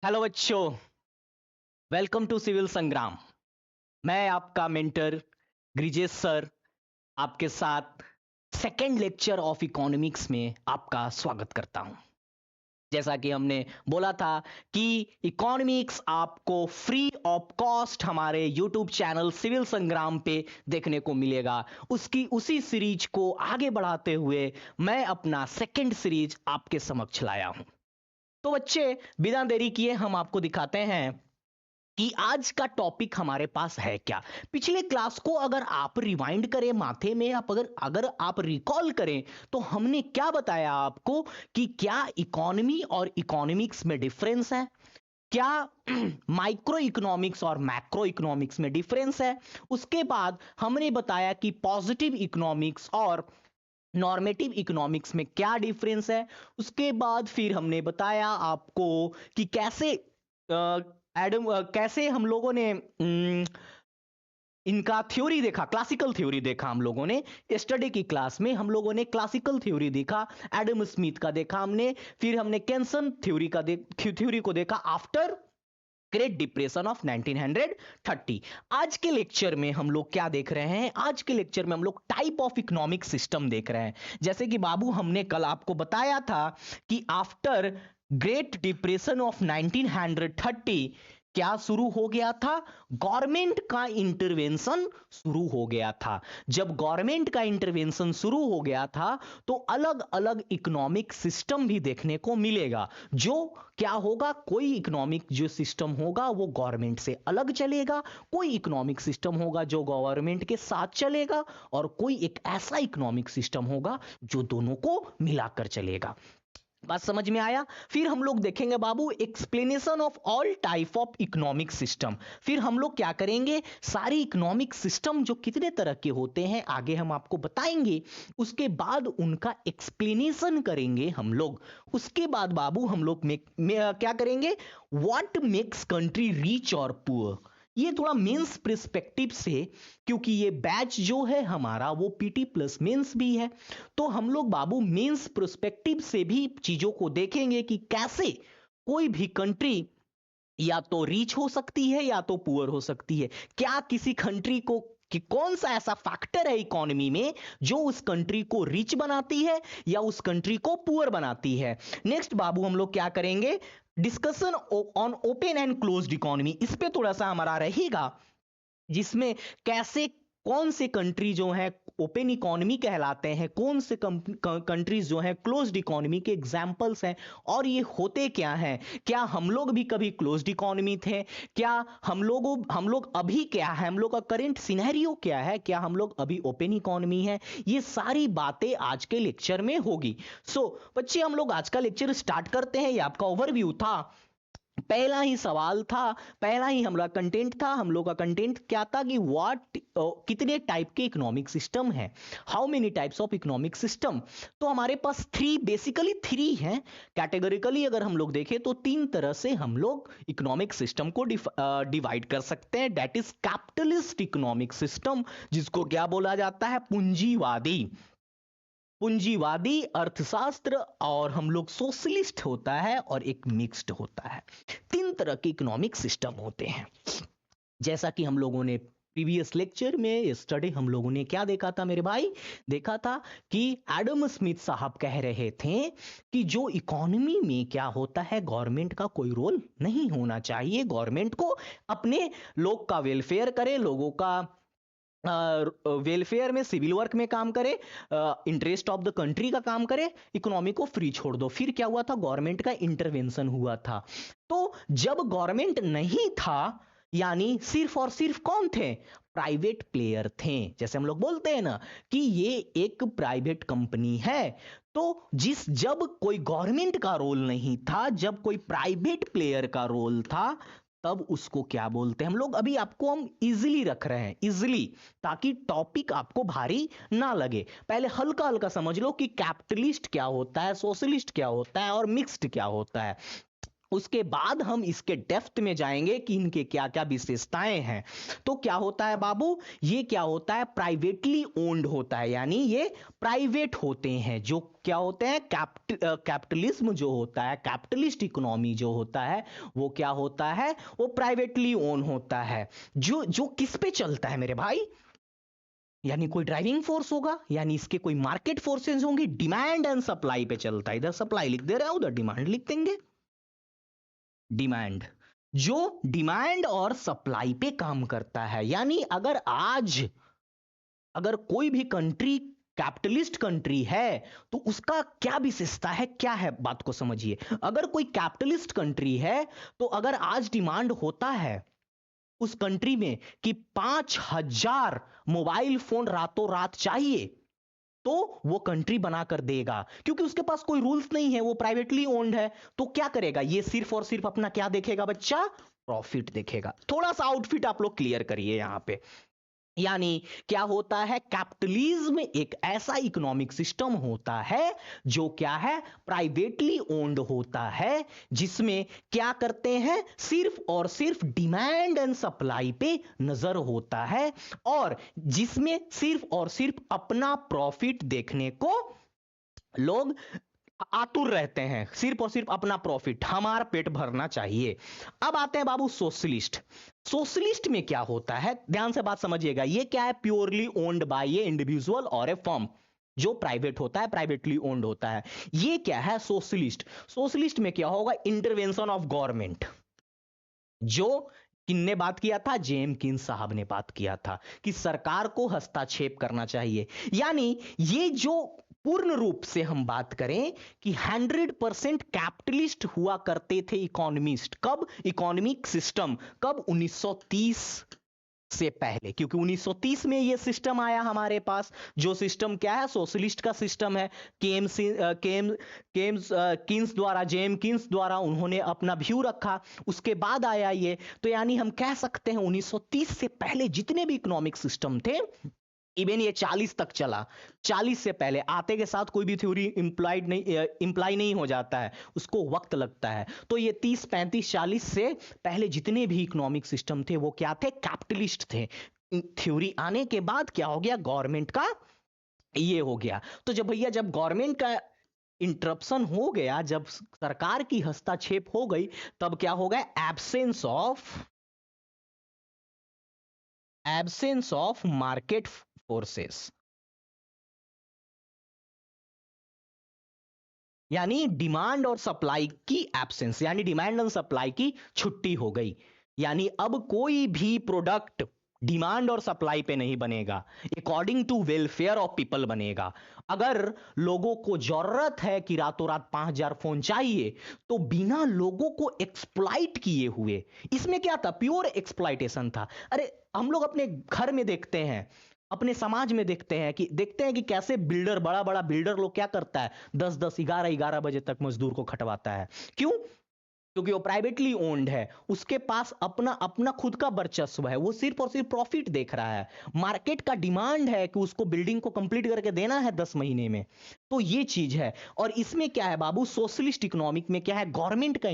Hello बच्चों, welcome to civil संग्राम। मैं आपका मेंटर ग्रिजेश सर आपके साथ सेकेंड लेक्चर ऑफ इकोनॉमिक्स में आपका स्वागत करता हूं। जैसा कि हमने बोला था कि इकोनॉमिक्स आपको फ्री ऑफ कॉस्ट हमारे यूट्यूब चैनल सिविल संग्राम पे देखने को मिलेगा। उसकी उसी सीरीज को आगे बढ़ाते हुए मैं अपना सेकेंड सीरीज आपके समक्ष लाया हूं। तो बच्चे, बिना देरी किए हम आपको दिखाते हैं कि आज का टॉपिक हमारे पास है क्या। पिछले क्लास को अगर आप रिवाइंड करें माथे में, आप अगर आप रिकॉल करें तो हमने क्या बताया आपको कि क्या इकोनॉमी और इकोनॉमिक्स में डिफरेंस है, क्या माइक्रो इकोनॉमिक्स और मैक्रो इकोनॉमिक्स में डिफरेंस है। उसके बाद हमने बताया कि पॉजिटिव इकोनॉमिक्स और नॉर्मेटिव इकोनॉमिक्स में क्या डिफरेंस है। उसके बाद फिर हमने बताया आपको कि कैसे हम लोगों ने इनका थ्योरी देखा, क्लासिकल थ्योरी देखा हम लोगों ने। यस्टरडे की क्लास में हम लोगों ने क्लासिकल थ्योरी देखा, एडम स्मिथ का देखा हमने, फिर हमने केंसन थ्योरी को देखा आफ्टर ग्रेट डिप्रेशन ऑफ 1930। आज के लेक्चर में हम लोग क्या देख रहे हैं? आज के लेक्चर में हम लोग टाइप ऑफ इकोनॉमिक सिस्टम देख रहे हैं। जैसे कि बाबू हमने कल आपको बताया था कि आफ्टर ग्रेट डिप्रेशन ऑफ 1930 क्या शुरू हो गया था? गवर्नमेंट का इंटरवेंशन शुरू हो गया था। जब गवर्नमेंट का इंटरवेंशन शुरू हो गया था तो अलग अलग इकोनॉमिक सिस्टम भी देखने को मिलेगा। जो क्या होगा, कोई इकोनॉमिक जो सिस्टम होगा वो गवर्नमेंट से अलग चलेगा, कोई इकोनॉमिक सिस्टम होगा जो गवर्नमेंट के साथ चलेगा, और कोई एक ऐसा इकोनॉमिक सिस्टम होगा जो दोनों को मिलाकर चलेगा। बात समझ में आया? फिर हम लोग देखेंगे बाबू explanation of all type of economic system. फिर हम लोग क्या करेंगे, सारी इकोनॉमिक सिस्टम जो कितने तरह के होते हैं आगे हम आपको बताएंगे। उसके बाद उनका एक्सप्लेनेशन करेंगे हम लोग। उसके बाद बाबू हम लोग क्या करेंगे, व्हाट मेक्स कंट्री रिच और पुअर। ये थोड़ा मेंस पर्सपेक्टिव से, क्योंकि ये बैच जो है हमारा वो पीटी प्लस मेंस भी है, तो हम लोग बाबू मेंस पर्सपेक्टिव से भी चीजों को देखेंगे कि कैसे कोई भी कंट्री या तो रिच हो सकती है या तो पुअर हो सकती है। क्या किसी कंट्री को कि कौन सा ऐसा फैक्टर है इकोनॉमी में जो उस कंट्री को रिच बनाती है या उस कंट्री को पुअर बनाती है। नेक्स्ट बाबू हम लोग क्या करेंगे, discussion on open and closed economy. इस पे थोड़ा सा हमारा रहेगा, जिसमें कैसे कौन से कंट्री जो है ओपन इकोनॉमी कहलाते हैं, कौन से कंट्रीज जो है क्लोज्ड इकोनॉमी के एग्जांपल्स हैं, और ये होते क्या हैं। क्या हम लोग भी कभी क्लोज्ड इकोनॉमी थे? क्या हम लोग अभी क्या है, हम लोग का करंट सिनेरियो क्या है, क्या हम लोग अभी ओपन इकोनॉमी है? ये सारी बातें आज के लेक्चर में होगी। बच्चे, हम लोग आज का लेक्चर स्टार्ट करते हैं। ये आपका ओवरव्यू था, पहला ही सवाल था, पहला ही हमारा कंटेंट था। हम लोग का कंटेंट क्या था कि कितने टाइप के इकोनॉमिक सिस्टम है, how many types of economic system. तो हमारे पास बेसिकली थ्री हैं। कैटेगरिकली अगर हम लोग देखें तो तीन तरह से हम लोग इकोनॉमिक सिस्टम को डिवाइड कर सकते हैं। That is capitalist economic system, जिसको क्या बोला जाता है, पूंजीवादी अर्थशास्त्र, और हम लोग सोशलिस्ट होता है, और एक मिक्स्ड होता है। तीन तरह के इकोनॉमिक सिस्टम होते हैं। जैसा कि हम लोगों ने प्रीवियस लेक्चर में स्टडी हम लोगों ने क्या देखा था मेरे भाई, देखा था कि एडम स्मिथ साहब कह रहे थे कि जो इकोनॉमी में क्या होता है, गवर्नमेंट का कोई रोल नहीं होना चाहिए। गवर्नमेंट को अपने लोग का वेलफेयर करे, लोगों का वेलफेयर में, सिविल वर्क में काम करे, इंटरेस्ट ऑफ द कंट्री का काम करे, इकोनॉमी को फ्री छोड़ दो। फिर क्या हुआ था, गवर्नमेंट का इंटरवेंशन हुआ था। तो जब गवर्नमेंट नहीं था, यानी सिर्फ और सिर्फ कौन थे, प्राइवेट प्लेयर थे। जैसे हम लोग बोलते हैं ना कि ये एक प्राइवेट कंपनी है। तो जब कोई गवर्नमेंट का रोल नहीं था, जब कोई प्राइवेट प्लेयर का रोल था, तब उसको क्या बोलते हैं हम लोग। अभी आपको हम इजीली रख रहे हैं, इजीली, ताकि टॉपिक आपको भारी ना लगे। पहले हल्का हल्का समझ लो कि कैपिटलिस्ट क्या होता है, सोशलिस्ट क्या होता है, और मिक्स्ड क्या होता है। उसके बाद हम इसके डेप्थ में जाएंगे कि इनके क्या क्या विशेषताएं हैं। तो क्या होता है बाबू, ये क्या होता है, प्राइवेटली ओन्ड होता है, यानी ये प्राइवेट होते हैं। जो क्या होते हैं, कैपिटलिज्म जो होता है, कैपिटलिस्ट इकोनॉमी जो होता है, वो क्या होता है, वो प्राइवेटली ओन होता है। जो जो किस पे चलता है मेरे भाई, यानी कोई ड्राइविंग फोर्स होगा, यानी इसके कोई मार्केट फोर्सेस होंगी, डिमांड एंड सप्लाई पे चलता है। इधर सप्लाई लिख दे रहा है, उधर डिमांड लिख देंगे। डिमांड, जो डिमांड और सप्लाई पे काम करता है। यानी अगर आज अगर कोई भी कंट्री कैपिटलिस्ट कंट्री है तो उसका क्या विशेषता है, क्या है, बात को समझिए। अगर कोई कैपिटलिस्ट कंट्री है तो अगर आज डिमांड होता है उस कंट्री में कि 5,000 मोबाइल फोन रातों रात चाहिए, तो वो कंट्री बनाकर देगा, क्योंकि उसके पास कोई रूल्स नहीं है, वो प्राइवेटली ओन्ड है। तो क्या करेगा, ये सिर्फ और सिर्फ अपना क्या देखेगा बच्चा, प्रॉफिट देखेगा। थोड़ा सा आउटफिट आप लोग क्लियर करिए यहां पे। यानी क्या होता है, कैपिटलिज्म एक ऐसा इकोनॉमिक सिस्टम होता है जो क्या है, प्राइवेटली ओन्ड होता है, जिसमें क्या करते हैं, सिर्फ और सिर्फ डिमांड एंड सप्लाई पे नजर होता है, और जिसमें सिर्फ और सिर्फ अपना प्रॉफिट देखने को लोग आतुर रहते हैं। सिर्फ और सिर्फ अपना प्रॉफिट, हमारा पेट भरना चाहिए। अब आते हैं बाबू सोशलिस्ट। सोशलिस्ट में क्या होता है, ध्यान से बात समझिएगा। ये क्या है, purely owned by A individual और ए फर्म, जो प्राइवेट होता है, प्राइवेटली ओन्ड होता है। ये क्या है, सोशलिस्ट। सोशलिस्ट में क्या होगा, इंटरवेंशन ऑफ गवर्नमेंट। जो किन्ने बात किया था, जेम किन्स साहब ने बात किया था कि सरकार को हस्तक्षेप करना चाहिए। यानी ये जो पूर्ण रूप से हम बात करें कि 100% कैपिटलिस्ट हुआ करते थे इकोनॉमिस्ट, कब, इकोनॉमिक सिस्टम कब, 1930 से पहले, क्योंकि 1930 में ये सिस्टम आया हमारे पास। जो सिस्टम क्या है, सोशलिस्ट का सिस्टम है। किन्स द्वारा, जेम किन्स द्वारा उन्होंने अपना व्यू रखा, उसके बाद आया ये। तो यानी हम कह सकते हैं 1930 से पहले जितने भी इकोनॉमिक सिस्टम थे, इवन ये 40 तक चला, 40 से पहले आते के साथ कोई भी थ्योरी इंप्लाई नहीं हो जाता है, उसको वक्त लगता है। तो ये 30, 35, 40 से पहले जितने भी इकोनॉमिक सिस्टम थे वो क्या थे, कैपिटलिस्ट थे। थ्योरी आने के बाद क्या हो गया, गवर्नमेंट का ये हो गया। तो जब भैया, जब गवर्नमेंट का इंटरप्शन हो गया, जब सरकार की हस्तक्षेप हो गई, तब क्या हो गया, एब्सेंस ऑफ मार्केट फोर्सेस, यानी डिमांड और सप्लाई की एब्सेंस, यानी डिमांड और सप्लाई की छुट्टी हो गई। यानी अब कोई भी प्रोडक्ट डिमांड और सप्लाई पे नहीं बनेगा, according to welfare of people बनेगा। अगर लोगों को जरूरत है कि रातों रात 5,000 फोन चाहिए, तो बिना लोगों को एक्सप्लॉइट किए हुए, इसमें क्या था, प्योर एक्सप्लॉइटेशन था। अरे हम लोग अपने घर में देखते हैं, अपने समाज में देखते हैं कि कैसे बिल्डर, बड़ा बड़ा बिल्डर लोग क्या करता है, 10-10, 11-11 बजे तक मजदूर को खटवाता है। क्यों, क्योंकि वो प्राइवेटली ओन्ड है, उसके पास अपना अपना खुद का वर्चस्व है, वो सिर्फ और सिर्फ प्रॉफिट देख रहा है। मार्केट का डिमांड है कि उसको बिल्डिंग को कंप्लीट करके देना है 10 महीने में। तो ये चीज है। और इसमें क्या है बाबू, सोशलिस्ट इकोनॉमिक में क्या है, गवर्नमेंट का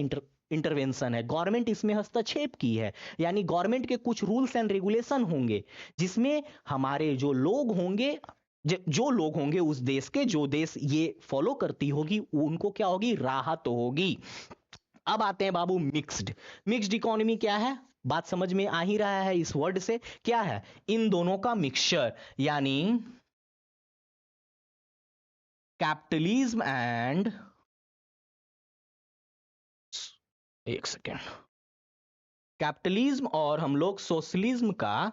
इंटरवेंशन है, गवर्नमेंट इसमें हस्तक्षेप की है। यानी गवर्नमेंट के कुछ रूल्स एंड रेगुलेशन होंगे, जिसमें हमारे जो लोग होंगे, जो लोग होंगे उस देश के, जो देश ये फॉलो करती होगी, उनको क्या होगी, राहत होगी। अब आते हैं बाबू मिक्स्ड। मिक्स्ड इकोनॉमी क्या है, बात समझ में आ ही रहा है इस वर्ड से, क्या है, इन दोनों का मिक्सचर, यानी कैपिटलिज्म एंड, एक सेकेंड, कैपिटलिज्म और हम लोग सोशलिज्म का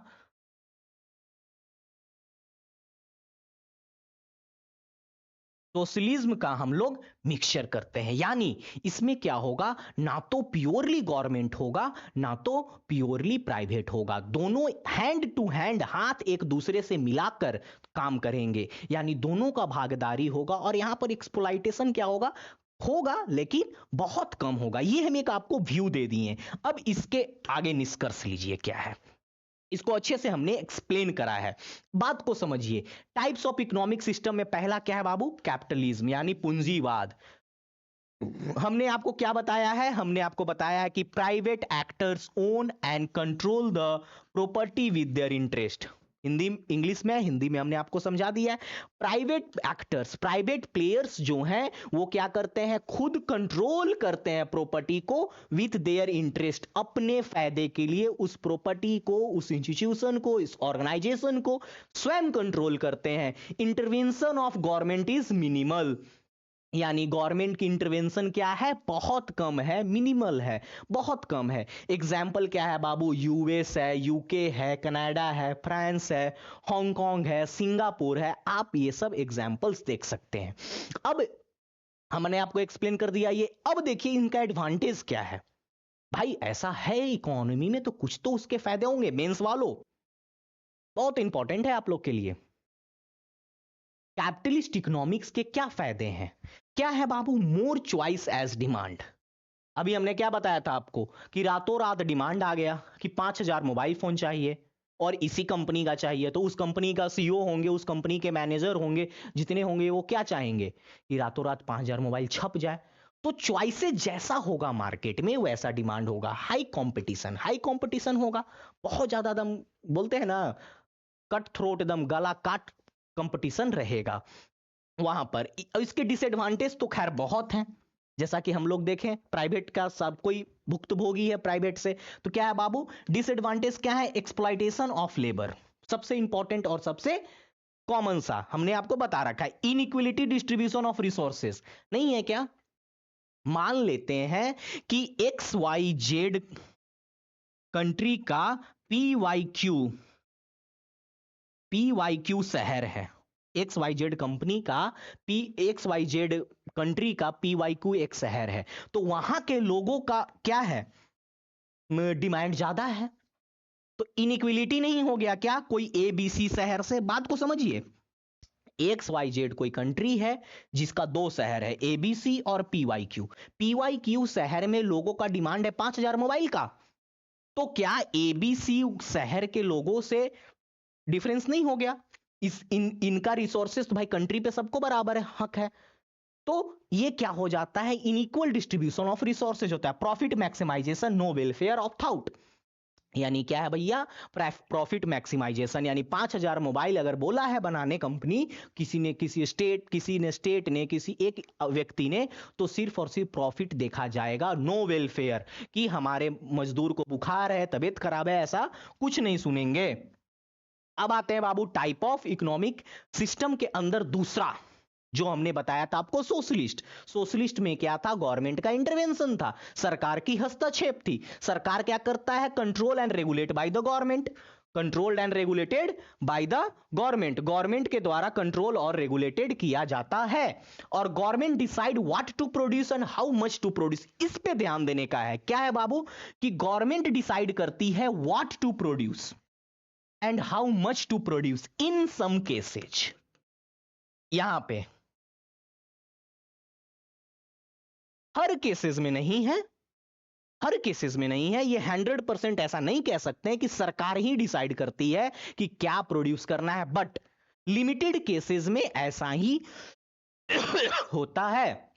हम लोग मिक्सचर करते हैं। यानी इसमें क्या होगा, ना तो प्योरली गवर्नमेंट होगा, ना तो प्योरली प्राइवेट होगा, दोनों हैंड टू हैंड, हाथ एक दूसरे से मिलाकर काम करेंगे। यानी दोनों का भागीदारी होगा, और यहां पर एक्सप्लॉइटेशन क्या होगा, होगा लेकिन बहुत कम होगा। ये हम एक आपको व्यू दे दिए। अब इसके आगे निष्कर्ष लीजिए क्या है, इसको अच्छे से हमने एक्सप्लेन करा है, बात को समझिए। टाइप्स ऑफ इकोनॉमिक सिस्टम में पहला क्या है बाबू, कैपिटलिज्म, यानी पूंजीवाद। हमने आपको क्या बताया है? हमने आपको बताया है कि private actors own and control the property with their interest. Hindi English में, हिंदी में हमने आपको समझा दिया है। प्राइवेट एक्टर्स, प्राइवेट प्लेयर्स जो हैं वो क्या करते हैं? खुद कंट्रोल करते हैं प्रॉपर्टी को विथ देयर इंटरेस्ट, अपने फायदे के लिए उस प्रॉपर्टी को, उस इंस्टीट्यूशन को, इस ऑर्गेनाइजेशन को स्वयं कंट्रोल करते हैं। Intervention of government is minimal, यानी गवर्नमेंट की इंटरवेंशन क्या है? बहुत कम है, मिनिमल है, बहुत कम है। एग्जाम्पल क्या है बाबू? यूएस है, यूके है, कनाडा है, फ्रांस है, हांगकांग है, सिंगापुर है, आप ये सब एग्जाम्पल्स देख सकते हैं। अब हमने आपको एक्सप्लेन कर दिया ये। अब देखिए इनका एडवांटेज क्या है। भाई ऐसा है इकोनॉमी में तो कुछ तो उसके फायदे होंगे। मेंस वालों, बहुत इंपॉर्टेंट है आप लोग के लिए। कैपिटलिस्ट इकोनॉमिक्स के क्या फायदे हैं? क्या है बाबू? मोर चॉइस एज डिमांड। अभी हमने क्या बताया था आपको कि रातों रात डिमांड आ गया कि 5,000 मोबाइल फोन चाहिए और इसी कंपनी का चाहिए, तो उस कंपनी का सीईओ होंगे, उस कंपनी के मैनेजर होंगे, जितने होंगे वो क्या चाहेंगे कि रातों रात 5,000 मोबाइल छप जाए। तो चॉइसेस जैसा होगा मार्केट में वैसा डिमांड होगा। हाई कंपटीशन, हाई कंपटीशन होगा, बहुत ज्यादा दम, बोलते हैं ना कट थ्रोट, दम गला काट कंपटीशन रहेगा वहां पर। इसके डिसएडवांटेज तो खैर बहुत हैं, जैसा कि हम लोग देखें प्राइवेट का सब कोई भुक्तभोगी है प्राइवेट से। तो क्या है बाबू डिसएडवांटेज? क्या है? एक्सप्लॉइटेशन ऑफ लेबर, सबसे इंपॉर्टेंट और सबसे कॉमन सा हमने आपको बता रखा है। इनइक्वलिटी डिस्ट्रीब्यूशन ऑफ रिसोर्सेज नहीं है क्या? मान लेते हैं कि एक्स वाई जेड कंट्री का पी वाई क्यू शहर है, एक्स वाई जेड कंपनी का एक्स वाई जेड कंट्री का पी वाई क्यू एक शहर है। तो वहां के लोगों का क्या है? डिमांड ज्यादा है। तो इनइक्विलिटी नहीं हो गया क्या कोई ए बी सी शहर से? बात को समझिए। एक्स वाई जेड कोई कंट्री है जिसका दो शहर है, ए बी सी और P Y Q. P Y Q शहर में लोगों का डिमांड है 5,000 मोबाइल का। तो क्या ए बी सी शहर के लोगों से डिफरेंस नहीं हो गया? इनका रिसोर्सेस तो भाई कंट्री पे सबको बराबर है, हक है। तो ये क्या हो जाता है? इनइक्वल डिस्ट्रीब्यूशन ऑफ रिसोर्सेज होता है। Profit maximisation, no welfare of thought. यानी क्या है भैया? प्रॉफिट मैक्सिमाइजेशन, यानी 5,000 मोबाइल अगर बोला है बनाने कंपनी, किसी ने स्टेट ने किसी एक व्यक्ति ने, तो सिर्फ और सिर्फ प्रॉफिट देखा जाएगा, नो वेलफेयर कि हमारे मजदूर को बुखार है, तबीयत खराब है, ऐसा कुछ नहीं सुनेंगे। अब आते हैं बाबू टाइप ऑफ इकोनॉमिक सिस्टम के अंदर दूसरा जो हमने बताया था आपको, सोशलिस्ट। सोशलिस्ट में क्या था? गवर्नमेंट का इंटरवेंशन था, सरकार की हस्तक्षेप थी। सरकार क्या करता है? Control and regulate by the government, controlled and regulated by the government, government के द्वारा कंट्रोल और रेगुलेटेड किया जाता है। और government decide what to produce and how much to produce, इस पे ध्यान देने का है। क्या है बाबू? कि गवर्नमेंट डिसाइड करती है what to produce and how much to produce in some cases. यहां पे हर केसेस में नहीं है, हर केसेस में नहीं है ये। 100% ऐसा नहीं कह सकते हैं कि सरकार ही डिसाइड करती है कि क्या प्रोड्यूस करना है, बट लिमिटेड केसेस में ऐसा ही होता है।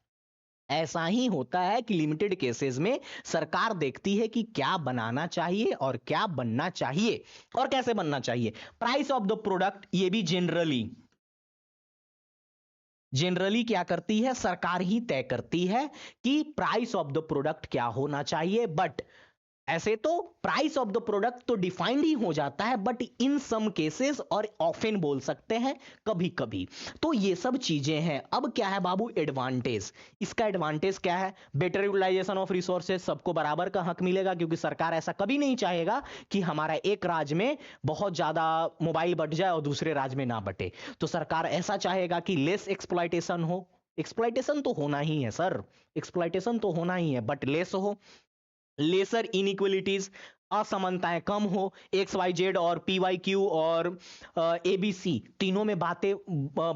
ऐसा ही होता है कि लिमिटेड केसेस में सरकार देखती है कि क्या बनाना चाहिए और क्या बनना चाहिए और कैसे बनना चाहिए। प्राइस ऑफ द प्रोडक्ट, ये भी जनरली क्या करती है? सरकार ही तय करती है कि प्राइस ऑफ द प्रोडक्ट क्या होना चाहिए। बट ऐसे तो प्राइस ऑफ द प्रोडक्ट तो डिफाइंड ही हो जाता है, बट इन सम केसेस और ऑफन बोल सकते हैं, कभी कभी। तो ये सब चीजें हैं। अब क्या है बाबू एडवांटेज? इसका एडवांटेज क्या है? बेटर यूटिलाइजेशन ऑफ रिसोर्सेज, सबको बराबर का हक मिलेगा, क्योंकि सरकार ऐसा कभी नहीं चाहेगा कि हमारा एक राज्य में बहुत ज्यादा मोबाइल बट जाए और दूसरे राज्य में ना बटे। तो सरकार ऐसा चाहेगा कि लेस एक्सप्लॉयटेशन हो। एक्सप्लॉयटेशन तो होना ही है सर, एक्सप्लॉयटेशन तो होना ही है, बट लेस हो। लेसर इनइक्वलिटीज, असमानताएं कम हो। एक्स वाई जेड और पी वाई क्यू और ए बी सी तीनों में बातें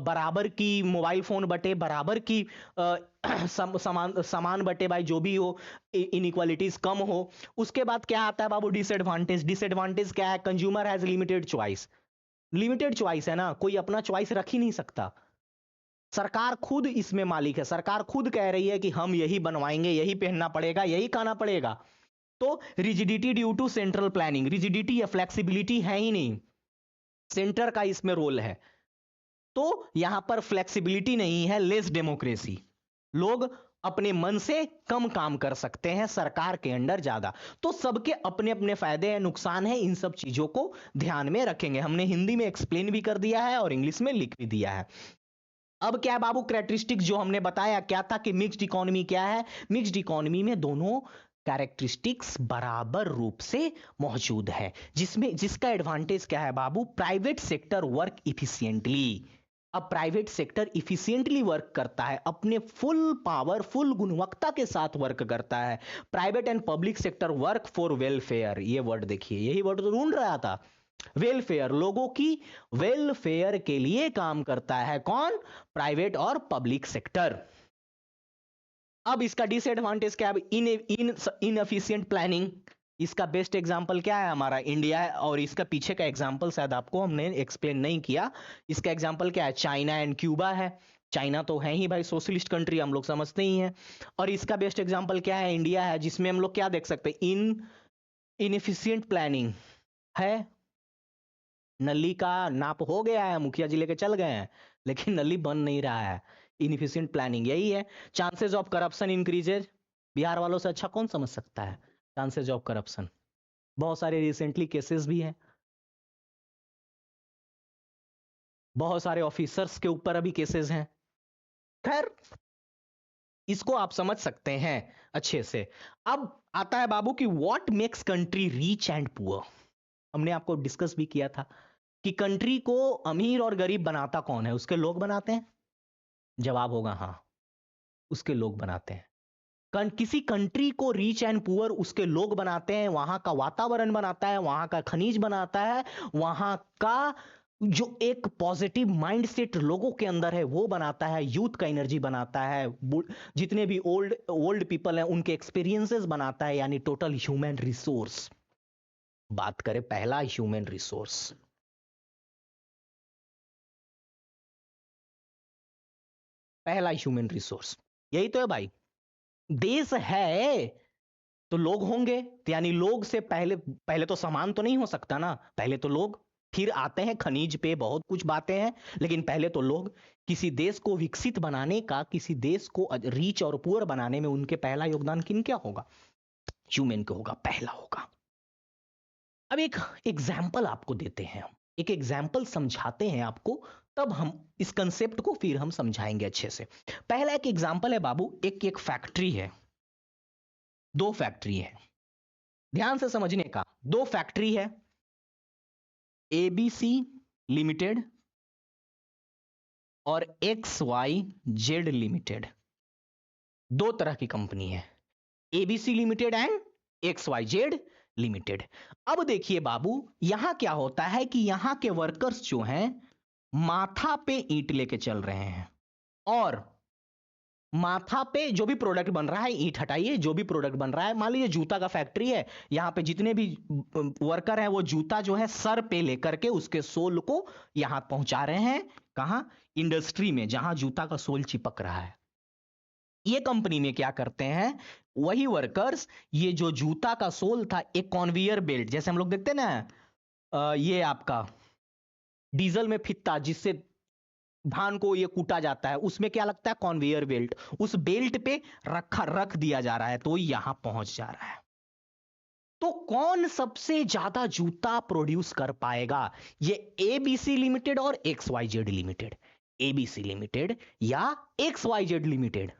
बराबर की, मोबाइल फोन बटे बराबर की, समान बटे भाई, जो भी हो, इनइक्वालिटीज कम हो। उसके बाद क्या आता है बाबू? डिसएडवांटेज। डिसएडवांटेज क्या है? Consumer has limited choice. Limited choice है ना, कोई अपना चॉइस रख ही नहीं सकता। सरकार खुद इसमें मालिक है, सरकार खुद कह रही है कि हम यही बनवाएंगे, यही पहनना पड़ेगा, यही खाना पड़ेगा। तो rigidity due to central planning, rigidity या फ्लेक्सिबिलिटी है ही नहीं, सेंटर का इसमें रोल है। तो यहां पर फ्लेक्सिबिलिटी नहीं है, लेस डेमोक्रेसी, लोग अपने मन से कम काम कर सकते हैं, सरकार के अंडर ज्यादा। तो सबके अपने अपने फायदे हैं, नुकसान है, इन सब चीजों को ध्यान में रखेंगे। हमने हिंदी में एक्सप्लेन भी कर दिया है और इंग्लिश में लिख भी दिया है। अब क्या बाबू, कैरेक्टरिस्टिक्स जो हमने बताया क्या था कि मिक्स्ड इकोनॉमी क्या है। मिक्स्ड इकोनॉमी में दोनों कैरेक्टरिस्टिक्स बराबर रूप से मौजूद है, जिसमें जिसका एडवांटेज क्या है बाबू, प्राइवेट सेक्टर वर्क इफिशिएंटली। अब प्राइवेट सेक्टर इफिशिएंटली वर्क करता है, अपने फुल पावर, फुल गुणवत्ता के साथ वर्क करता है। Private and public sector work for welfare, ये वर्ड देखिए, यही वर्ड तो ढूंढ रहा था, वेलफेयर, लोगों की वेलफेयर के लिए काम करता है। कौन, प्राइवेट और पब्लिक सेक्टर। अब इसका डिसएडवांटेज क्या है, इनएफिशिएंट प्लानिंग। इसका बेस्ट एग्जांपल क्या है, हमारा इंडिया है, और इसका पीछे का एग्जांपल शायद आपको हमने एक्सप्लेन नहीं किया। इसका एग्जांपल क्या है, चाइना एंड क्यूबा है। चाइना तो है ही भाई सोशलिस्ट कंट्री, हम लोग समझते ही हैं। और इसका बेस्ट एग्जांपल क्या है, इंडिया है, जिसमें हम लोग क्या देख सकते हैं, इनएफिशिएंट प्लानिंग है। नली का नाप हो गया है, मुखिया जी लेके चल गए हैं, लेकिन नली बन नहीं रहा है, इनएफिशिएंट प्लानिंग यही है। Chances of corruption increases, Bihar वालों से अच्छा कौन समझ सकता है चांसेस ऑफ करप्शन। बहुत सारे रिसेंटली केसेस भी हैं, बहुत सारे ऑफिसर्स के ऊपर अभी केसेस हैं। खैर, इसको आप समझ सकते हैं अच्छे से। अब आता है बाबू कि what makes country rich and poor. हमने आपको डिस्कस भी किया था कि कंट्री को अमीर और गरीब बनाता कौन है, उसके लोग बनाते हैं। जवाब होगा हाँ, उसके लोग बनाते हैं। किसी कंट्री को रिच एंड पुअर उसके लोग बनाते हैं, वहां का वातावरण बनाता है, वहां का खनिज बनाता है, वहां का जो एक पॉजिटिव माइंडसेट लोगों के अंदर है वो बनाता है, यूथ का एनर्जी बनाता है, जितने भी ओल्ड ओल्ड पीपल हैं उनके एक्सपीरियंसेस बनाता है, यानी टोटल ह्यूमन रिसोर्स। बात करें पहला ह्यूमन रिसोर्स, पहला ह्यूमन रिसोर्स यही तो है भाई। देश है तो लोग होंगे, तो यानी लोग से पहले पहले तो सामान तो नहीं हो सकता ना, पहले तो लोग, फिर आते हैं खनिज पे, बहुत कुछ बातें हैं, लेकिन पहले तो लोग। किसी देश को विकसित बनाने का, किसी देश को रीच और पुअर बनाने में उनके पहला योगदान किन क्या होगा, ह्यूमन का होगा, पहला होगा। अब एक एग्जाम्पल आपको देते हैं, एक एग्जाम्पल समझाते हैं आपको, तब हम इस कंसेप्ट को फिर हम समझाएंगे अच्छे से। पहला एक एग्जाम्पल है बाबू, एक फैक्ट्री है, दो फैक्ट्री है, ध्यान से समझने का। दो फैक्ट्री है, एबीसी लिमिटेड और एक्स वाई जेड लिमिटेड, दो तरह की कंपनी है, ABC limited and X Y Z limited. अब देखिए बाबू, यहां क्या होता है कि यहां के वर्कर्स जो हैं माथा पे ईंट लेके चल रहे हैं, और माथा पे जो भी प्रोडक्ट बन रहा है, ईंट हटाइए, जो भी प्रोडक्ट बन रहा है, मान लीजिए जूता का फैक्ट्री है, यहां पे जितने भी वर्कर हैं वो जूता जो है सर पे लेकर के उसके सोल को यहां पहुंचा रहे हैं, कहां, इंडस्ट्री में, जहां जूता का सोल चिपक रहा है। ये कंपनी में क्या करते हैं, वही वर्कर्स, ये जो जूता का सोल था, एक कॉन्वेयर बेल्ट, जैसे हम लोग देखते हैं ना, ये आपका डीजल में फित्ता जिससे धान को ये कूटा जाता है, उसमें क्या लगता है, कॉन्वेयर बेल्ट, उस बेल्ट पे रख दिया जा रहा है, तो यहां पहुंच जा रहा है। तो कौन सबसे ज्यादा जूता प्रोड्यूस कर पाएगा, ये एबीसी लिमिटेड और X Y Z limited, ABC limited या X Y Z limited.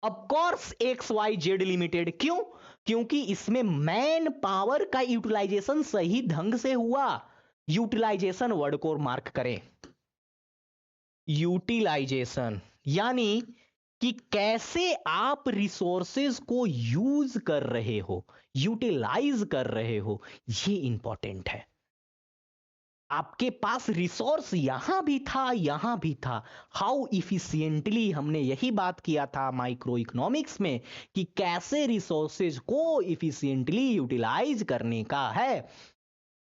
Of course X Y Z limited, क्यों, क्योंकि इसमें मैन पावर का यूटिलाइजेशन सही ढंग से हुआ। यूटिलाइजेशन वर्ड को मार्क करें, यूटिलाइजेशन यानी कि कैसे आप रिसोर्सेज को यूज कर रहे हो, यूटिलाइज कर रहे हो, ये इंपॉर्टेंट है। आपके पास रिसोर्स यहां भी था, यहां भी था, हाउ इफिशिएंटली, हमने यही बात किया था माइक्रो इकोनॉमिक्स में कि कैसे रिसोर्सेज को इफिशिएंटली यूटिलाइज करने का है।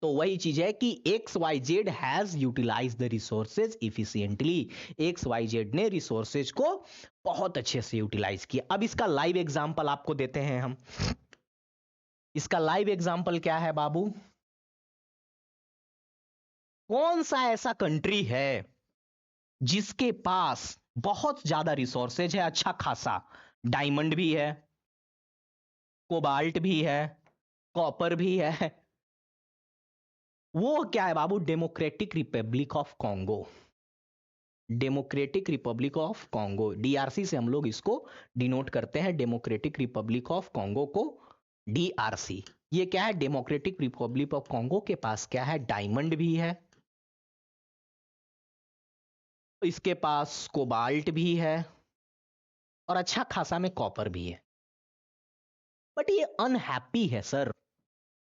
तो वही चीज है कि X Y Z has utilise the resources efficiently. X Y Z ने रिसोर्सेज को बहुत अच्छे से यूटिलाइज किया। अब इसका लाइव एग्जांपल आपको देते हैं हम। इसका लाइव एग्जांपल क्या है बाबू? कौन सा ऐसा कंट्री है जिसके पास बहुत ज्यादा रिसोर्सेज है, अच्छा खासा, डायमंड भी है, कोबाल्ट भी है, कॉपर भी है? वो क्या है बाबू? Democratic Republic of Congo. Democratic Republic of Congo, DRC से हम लोग इसको डिनोट करते हैं, डेमोक्रेटिक रिपब्लिक ऑफ कॉन्गो को डीआरसी। ये क्या है? डेमोक्रेटिक रिपब्लिक ऑफ कॉन्गो के पास क्या है? डायमंड भी है, इसके पास कोबाल्ट भी है, और अच्छा खासा में कॉपर भी है। बट ये अनहैप्पी है सर।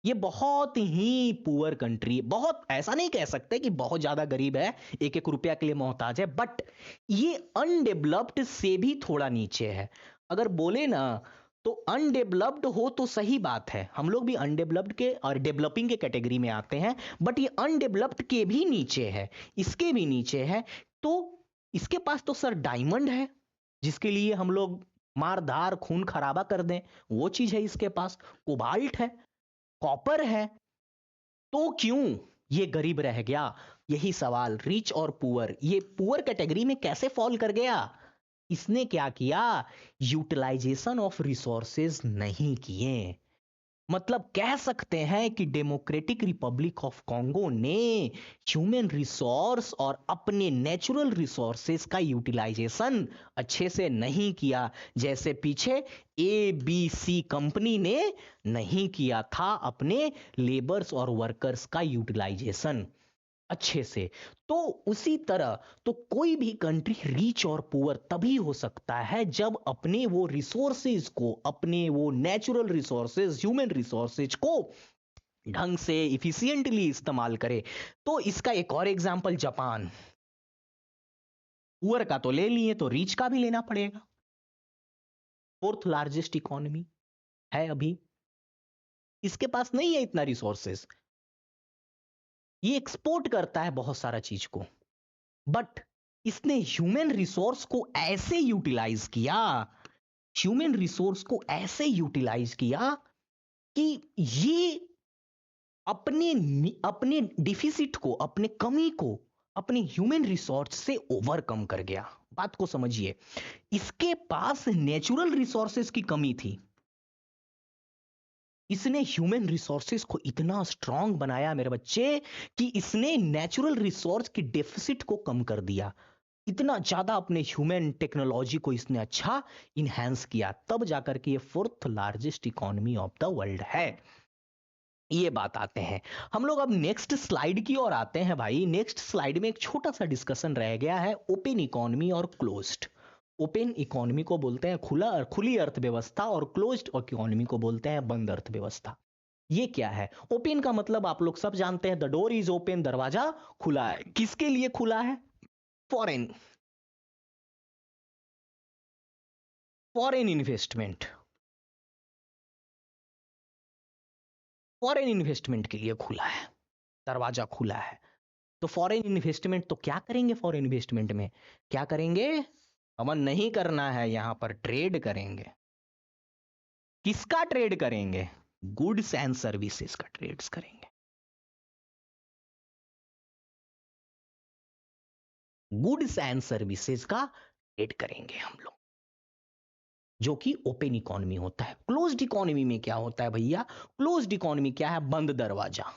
ये बहुत ही पुअर कंट्री, बहुत, ऐसा नहीं कह सकते कि बहुत ज्यादा गरीब है, एक एक रुपया के लिए मोहताज है, बट ये अनडेवलप्ड से भी थोड़ा नीचे है। अगर बोले ना तो अनडेवलप्ड हो तो सही बात है, हम लोग भी अनडेवलप्ड के और डेवलपिंग के कैटेगरी में आते हैं, बट ये अनडेवलप्ड के भी नीचे है, इसके भी नीचे है। तो इसके पास तो सर डायमंड है, जिसके लिए हम लोग मारधार खून खराबा कर दें, वो चीज है इसके पास। कोबाल्ट है, कॉपर है, तो क्यों ये गरीब रह गया? यही सवाल। रिच और पुअर, ये पुअर कैटेगरी में कैसे फॉल कर गया? इसने क्या किया? यूटिलाइजेशन ऑफ रिसोर्सेज नहीं किए। मतलब कह सकते हैं कि डेमोक्रेटिक रिपब्लिक ऑफ कॉन्गो ने ह्यूमन रिसोर्स और अपने नेचुरल रिसोर्सेज का यूटिलाइजेशन अच्छे से नहीं किया, जैसे पीछे ABC कंपनी ने नहीं किया था अपने लेबर्स और वर्कर्स का यूटिलाइजेशन अच्छे से। तो उसी तरह तो कोई भी कंट्री रिच और पुअर तभी हो सकता है जब अपने वो रिसोर्सेज को, अपने वो नेचुरल रिसोर्सेज, ह्यूमन रिसोर्सेज को ढंग से इफिशिएंटली इस्तेमाल करे। तो इसका एक और एग्जांपल जापान। पुअर का तो ले लिए, तो रिच का भी लेना पड़ेगा। फोर्थ लार्जेस्ट इकोनॉमी है अभी, इसके पास नहीं है इतना रिसोर्सेज, ये एक्सपोर्ट करता है बहुत सारा चीज को, बट इसने ह्यूमन रिसोर्स को ऐसे यूटिलाइज किया, ह्यूमन रिसोर्स को ऐसे यूटिलाइज किया कि ये अपने अपने डिफिसिट को, अपने कमी को अपने ह्यूमन रिसोर्स से ओवरकम कर गया। बात को समझिए, इसके पास नेचुरल रिसोर्सेज की कमी थी, इसने ह्यूमन रिसोर्सेज को इतना स्ट्रांग बनाया मेरे बच्चे कि इसने नेचुरल रिसोर्स की डेफिसिट को कम कर दिया। इतना ज्यादा अपने ह्यूमन टेक्नोलॉजी को इसने अच्छा इनहेंस किया, तब जाकर के ये fourth largest economy of the world है। ये बात आते हैं हम लोग अब नेक्स्ट स्लाइड की ओर आते हैं भाई। नेक्स्ट स्लाइड में एक छोटा सा डिस्कशन रह गया है, ओपन इकोनॉमी और क्लोज्ड। ओपन इकोनॉमी को बोलते हैं खुला और खुली अर्थव्यवस्था, और क्लोज्ड इकोनॉमी को बोलते हैं बंद अर्थव्यवस्था। ये क्या है? ओपन का मतलब आप लोग सब जानते हैं, द डोर इज ओपन, दरवाजा खुला है। किसके लिए खुला है? Foreign, foreign investment, foreign investment के लिए खुला है, दरवाजा खुला है। तो फॉरेन इन्वेस्टमेंट तो क्या करेंगे? फॉरेन इन्वेस्टमेंट में क्या करेंगे? अमन नहीं करना है, यहां पर ट्रेड करेंगे। किसका ट्रेड करेंगे? गुड्स एंड सर्विसेज का ट्रेड्स करेंगे। गुड्स एंड सर्विसेज का ट्रेड करेंगे हम लोग, जो कि ओपन इकोनॉमी होता है। क्लोज्ड इकोनॉमी में क्या होता है भैया? क्लोज्ड इकोनॉमी क्या है? बंद दरवाजा,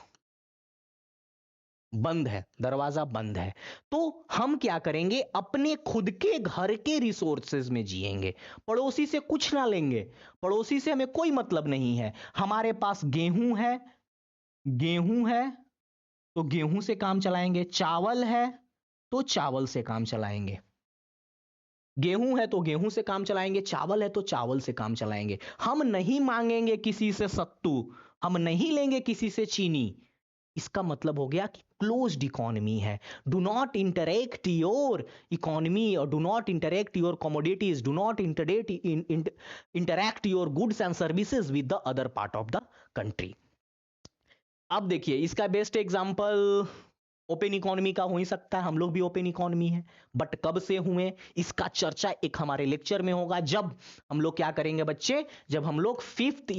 बंद है दरवाजा, बंद है। तो हम क्या करेंगे? अपने खुद के घर के रिसोर्सेज में जिएंगे, पड़ोसी से कुछ ना लेंगे, पड़ोसी से हमें कोई मतलब नहीं है। हमारे पास गेहूं है, गेहूं है तो गेहूं से काम चलाएंगे, चावल है तो चावल से काम चलाएंगे, गेहूं है तो गेहूं से काम चलाएंगे, चावल है तो चावल से काम चलाएंगे। हम नहीं मांगेंगे किसी से सत्तू, हम नहीं लेंगे किसी से चीनी। इसका मतलब हो गया कि क्लोज्ड इकोनॉमी है। Do not interact your economy और do not interact your commodities, do not interact your goods and services with the other part of the country. अब देखिए इसका बेस्ट एग्जांपल ओपन इकोनॉमी का हो ही सकता है, हम लोग भी ओपन इकोनॉमी है, बट कब से हुए इसका चर्चा एक हमारे लेक्चर में होगा, जब हम लोग क्या करेंगे बच्चे, जब हम लोग 5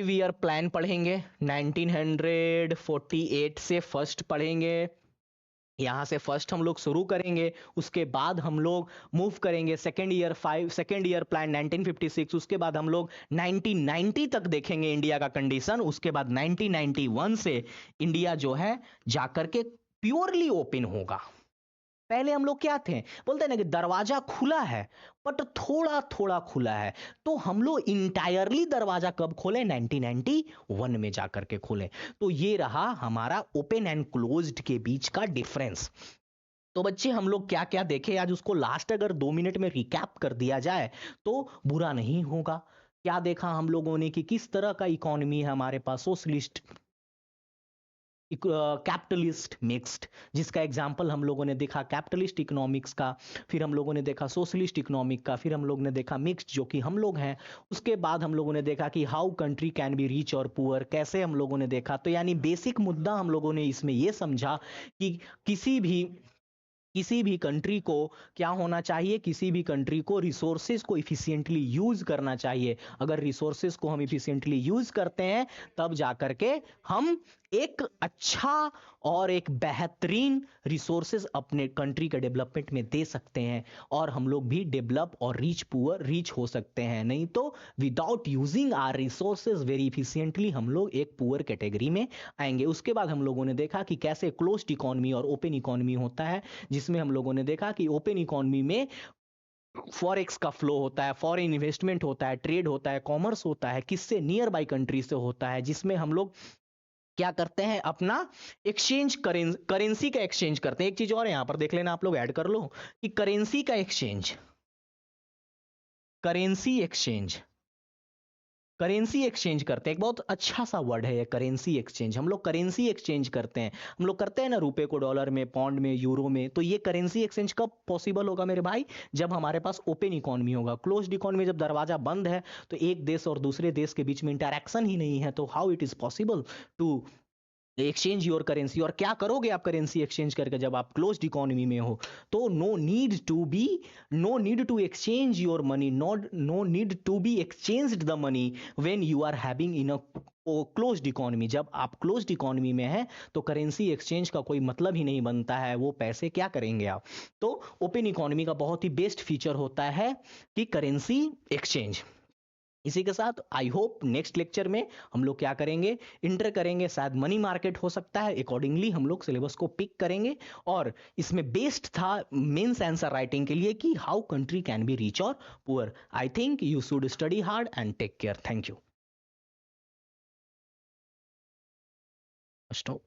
ईयर प्लान पढ़ेंगे, 1948 से फर्स्ट पढ़ेंगे, यहां से फर्स्ट हम लोग शुरू करेंगे, उसके बाद हम लोग मूव करेंगे सेकेंड ईयर प्लान 1956, उसके बाद हम लोग 1990 तक देखेंगे इंडिया का कंडीशन, उसके बाद 1991 से इंडिया जो है जाकर के प्योरली ओपन होगा। पहले हम लोग क्या थे, बोलते हैं ना कि दरवाजा खुला है बट थोड़ा थोड़ा खुला है, तो हम लोग इंटायरली दरवाजा कब खोले, 1991 में जाकर के खोले। तो ये रहा हमारा ओपन एंड क्लोज्ड के बीच का डिफरेंस। तो बच्चे हम लोग क्या क्या देखे आज, उसको लास्ट अगर 2 मिनट में रिकैप कर दिया जाए तो बुरा नहीं होगा। क्या देखा हम लोगों ने कि किस तरह का इकोनॉमी है हमारे पास, सोशलिस्ट, कैपिटलिस्ट, मिक्स्ड, जिसका एग्जाम्पल हम लोगों ने देखा कैपिटलिस्ट इकोनॉमिक्स का, फिर हम लोगों ने देखा सोशलिस्ट इकोनॉमिक का, फिर हम लोग ने देखा मिक्स्ड जो कि हम लोग हैं, उसके बाद हम लोगों ने देखा कि how country can be rich और पुअर, कैसे हम लोगों ने देखा। तो यानी बेसिक मुद्दा हम लोगों ने इसमें यह समझा कि किसी भी कंट्री को क्या होना चाहिए, किसी भी कंट्री को रिसोर्सेज को इफिशिएंटली यूज करना चाहिए। अगर रिसोर्सेज को हम इफिशिएंटली यूज करते हैं तब जाकर के हम एक अच्छा और एक बेहतरीन रिसोर्सेज अपने कंट्री के डेवलपमेंट में दे सकते हैं, और हम लोग भी डेवलप और रीच हो सकते हैं। नहीं तो without using our resources very efficiently हम लोग एक पुअर कैटेगरी में आएंगे। उसके बाद हम लोगों ने देखा कि कैसे क्लोज्ड इकोनॉमी और ओपन इकोनॉमी होता है, जिसमें हम लोगों ने देखा कि ओपन इकोनॉमी में फॉरेक्स का फ्लो होता है, फॉरेन इन्वेस्टमेंट होता है, ट्रेड होता है, कॉमर्स होता है, किससे, नियर बाई कंट्री से होता है, जिसमें हम लोग क्या करते हैं, अपना एक्सचेंज, करेंसी का एक्सचेंज करते हैं। एक चीज और यहां पर देख लेना, आप लोग ऐड कर लो कि करेंसी का exchange, currency exchange, currency exchange करते हैं। एक बहुत अच्छा सा वर्ड है ये करेंसी एक्सचेंज, हम लोग करेंसी एक्सचेंज करते हैं, हम लोग करते हैं ना रुपए को डॉलर में, पाउंड में, यूरो में। तो ये करेंसी एक्सचेंज कब पॉसिबल होगा मेरे भाई, जब हमारे पास ओपन इकोनॉमी होगा। क्लोज्ड इकोनॉमी जब दरवाजा बंद है तो एक देश और दूसरे देश के बीच में इंटरेक्शन ही नहीं है, तो how it is possible to exchange your currency. और क्या करोगे आप करेंसी एक्सचेंज करके, जब आप क्लोज्ड इकोनॉमी में हो तो no need to exchange your money, no need to be exchanged the money when you are having in a closed economy. जब आप क्लोज्ड इकोनॉमी में है तो करेंसी एक्सचेंज का कोई मतलब ही नहीं बनता है, वो पैसे क्या करेंगे आप। तो ओपन इकोनॉमी का बहुत ही बेस्ट फीचर होता है कि करेंसी एक्सचेंज। इसी के साथ आई होप नेक्स्ट लेक्चर में हम लोग क्या करेंगे, इंटर करेंगे, शायद मनी मार्केट हो सकता है, अकॉर्डिंगली हम लोग सिलेबस को पिक करेंगे। और इसमें बेस्ट था मेंस आंसर राइटिंग के लिए कि how country can be rich और poor. I think you should study hard and take care. Thank you. Stop.